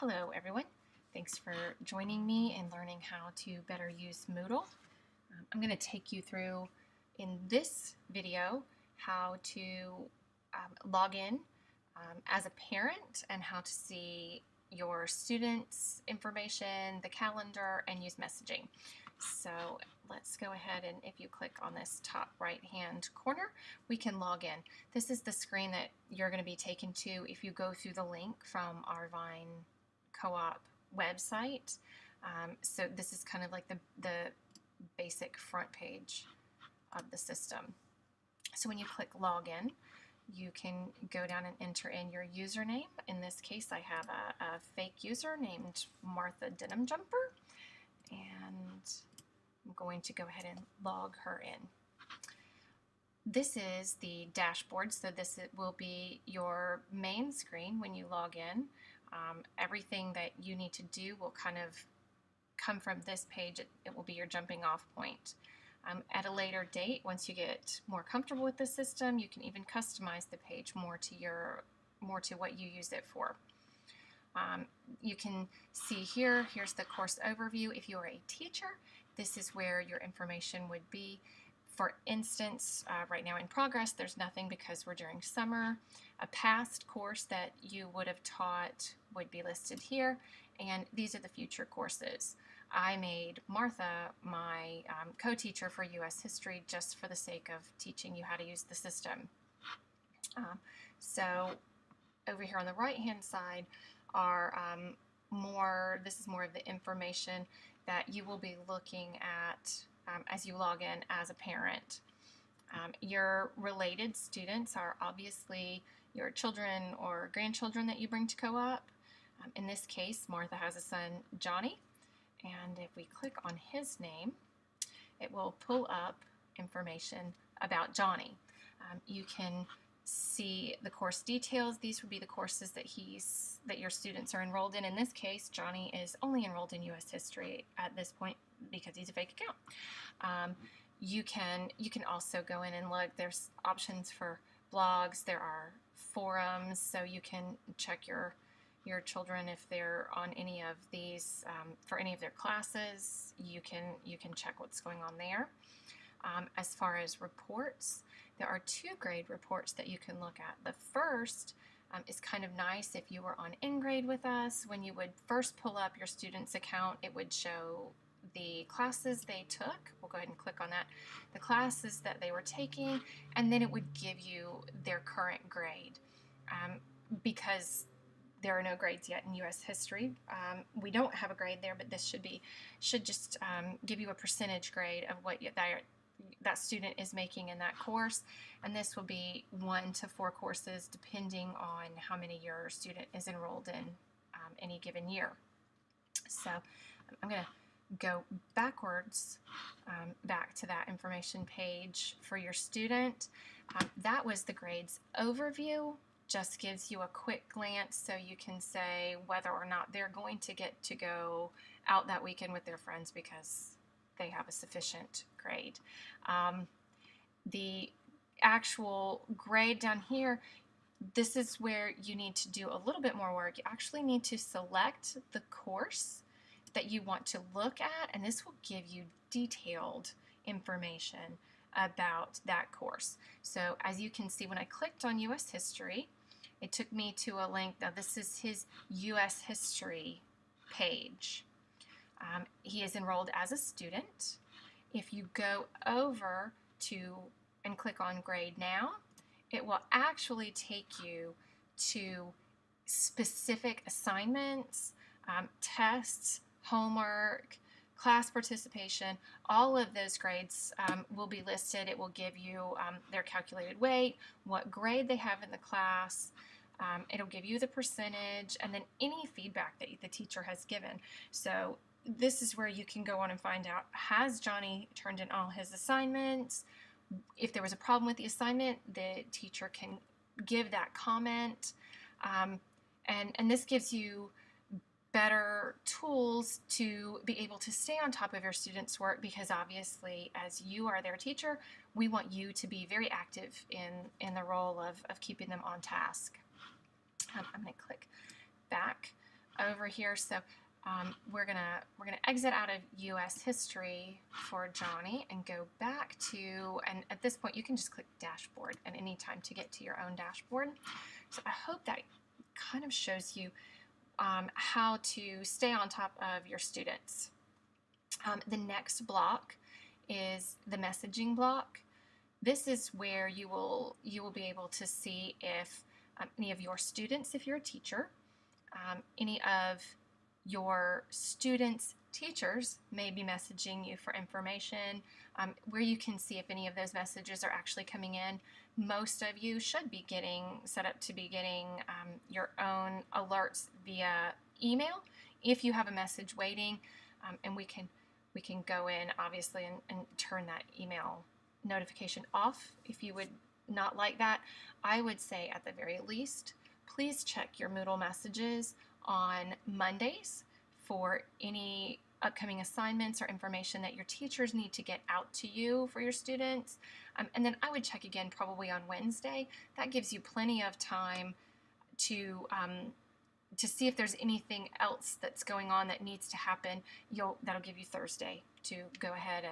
Hello everyone. Thanks for joining me and learning how to better use Moodle. I'm going to take you through in this video how to log in as a parent and how to see your students' information, the calendar, and use messaging. So let's go ahead and if you click on this top right hand corner, we can log in. This is the screen that you're going to be taken to if you go through the link from our Vine co-op website. So this is kind of like the basic front page of the system. So when you click login, you can go down and enter in your username. In this case, I have a fake user named Martha Denim Jumper, and I'm going to go ahead and log her in. This is the dashboard, so this will be your main screen when you log in. Everything that you need to do will kind of come from this page. It will be your jumping off point. At a later date, once you get more comfortable with the system, you can even customize the page more to what you use it for. You can see here's the course overview. If you are a teacher, this is where your information would be. For instance, right now in progress, there's nothing because we're during summer. A past course that you would have taught would be listed here, and these are the future courses. I made Martha my co-teacher for U.S. history just for the sake of teaching you how to use the system. So over here on the right-hand side are this is more of the information that you will be looking at as you log in as a parent. Your related students are obviously your children or grandchildren that you bring to co-op. In this case, Martha has a son, Johnny, and if we click on his name, it will pull up information about Johnny. You can see the course details. These would be the courses that your students are enrolled in. In this case, Johnny is only enrolled in U.S. history at this point because he's a fake account. You can also go in and look. There's options for blogs. There are forums, so you can check your children if they're on any of these for any of their classes. You can check what's going on there. As far as reports, there are 2 grade reports that you can look at. The first is kind of nice if you were on in-grade with us. When you would first pull up your student's account, it would show the classes they took. We'll go ahead and click on that. The classes that they were taking, and then it would give you their current grade. Because there are no grades yet in U.S. history. We don't have a grade there, but this should just give you a percentage grade of what that student is making in that course, and this will be 1 to 4 courses depending on how many your student is enrolled in any given year. So I'm going to go backwards back to that information page for your student. That was the grades overview. Just gives you a quick glance so you can say whether or not they're going to get to go out that weekend with their friends because they have a sufficient grade. The actual grade down here, this is where you need to do a little bit more work. You actually need to select the course that you want to look at, and this will give you detailed information about that course. So as you can see, when I clicked on U.S. history, it took me to a link. Now this is his U.S. history page. He is enrolled as a student. If you go over and click on grade now, it will actually take you to specific assignments, tests, homework, class participation. All of those grades will be listed. It will give you their calculated weight, what grade they have in the class. It'll give you the percentage, and then any feedback that the teacher has given. So this is where you can go on and find out, has Johnny turned in all his assignments? If there was a problem with the assignment, the teacher can give that comment. And this gives you better tools to be able to stay on top of your students' work, because obviously as you are their teacher, we want you to be very active in the role of keeping them on task. I'm going to click back over here. So we're gonna exit out of U.S. history for Johnny and go back to, and at this point you can just click dashboard at any time to get to your own dashboard. So I hope that kind of shows you how to stay on top of your students. The next block is the messaging block. This is where you will be able to see if any of your students, if you're a teacher, any of your students' teachers may be messaging you for information, where you can see if any of those messages are actually coming in. Most of you should be set up to be getting your own alerts via email if you have a message waiting, and we can go in obviously and turn that email notification off if you would not like that. I would say at the very least, please check your Moodle messages on Mondays for any upcoming assignments or information that your teachers need to get out to you for your students. And then I would check again probably on Wednesday. That gives you plenty of time to see if there's anything else that's going on that needs to happen. That'll give you Thursday to go ahead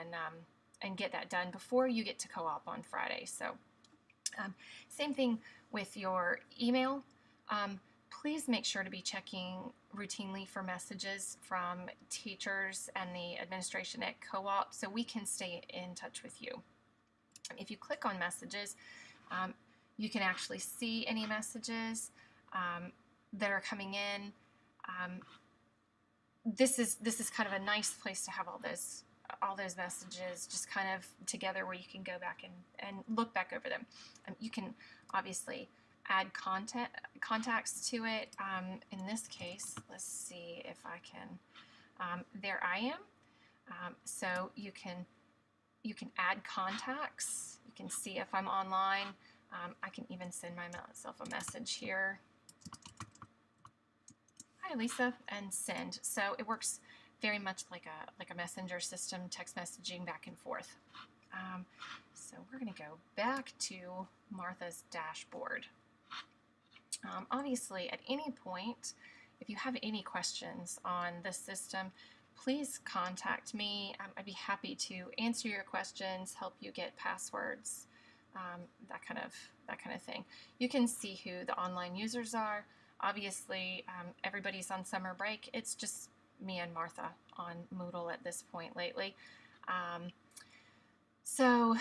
and get that done before you get to co-op on Friday. So same thing with your email. Please make sure to be checking routinely for messages from teachers and the administration at co-op so we can stay in touch with you. If you click on messages, you can actually see any messages that are coming in. This is kind of a nice place to have all those messages just kind of together where you can go back and look back over them. You can obviously add contacts to it. In this case, let's see if I can. There I am. So you can add contacts. You can see if I'm online. I can even send myself a message here. Hi, Lisa, and send. So it works very much like a messenger system, text messaging back and forth. So we're going to go back to Martha's dashboard. Obviously, at any point, if you have any questions on this system, please contact me. I'd be happy to answer your questions, help you get passwords, that kind of thing. You can see who the online users are. Obviously, everybody's on summer break. It's just me and Martha on Moodle at this point lately. So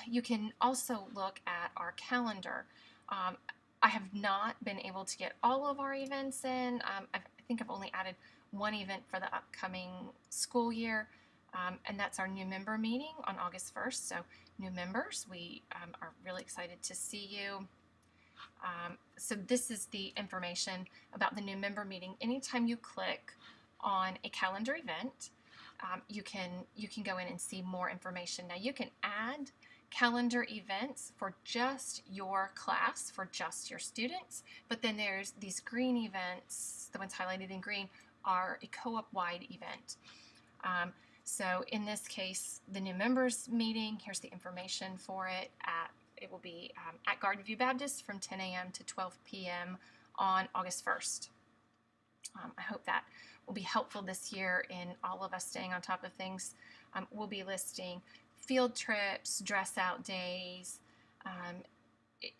you can also look at our calendar. I have not been able to get all of our events in. I think I've only added one event for the upcoming school year, and that's our new member meeting on August 1st. So new members, we are really excited to see you. So this is the information about the new member meeting. Anytime you click on a calendar event, you can go in and see more information. Now you can add calendar events for just your class, for just your students, but then there's these green events, the ones highlighted in green, are a co-op wide event. So in this case, the new members meeting, here's the information for it. It will be at Garden View Baptist from 10 a.m. to 12 p.m. on August 1st. I hope that will be helpful this year in all of us staying on top of things. We'll be listing field trips, dress out days,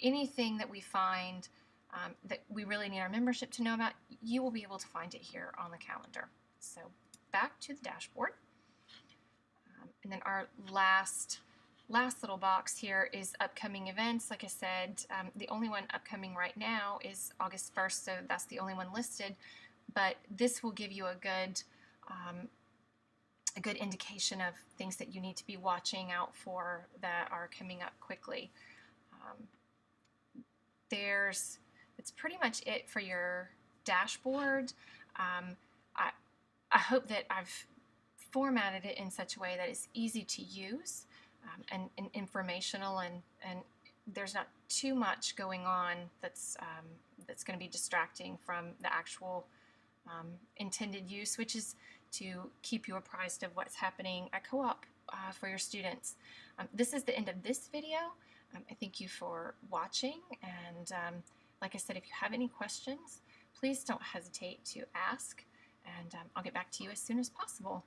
anything that we find that we really need our membership to know about, you will be able to find it here on the calendar. So back to the dashboard. And then our last little box here is upcoming events. Like I said, the only one upcoming right now is August 1st, so that's the only one listed. But this will give you a good indication of things that you need to be watching out for that are coming up quickly. It's pretty much it for your dashboard. I hope that I've formatted it in such a way that it's easy to use and informational, and there's not too much going on that's going to be distracting from the actual intended use, which is to keep you apprised of what's happening at co-op for your students. This is the end of this video. I thank you for watching, and like I said, if you have any questions, please don't hesitate to ask, and I'll get back to you as soon as possible.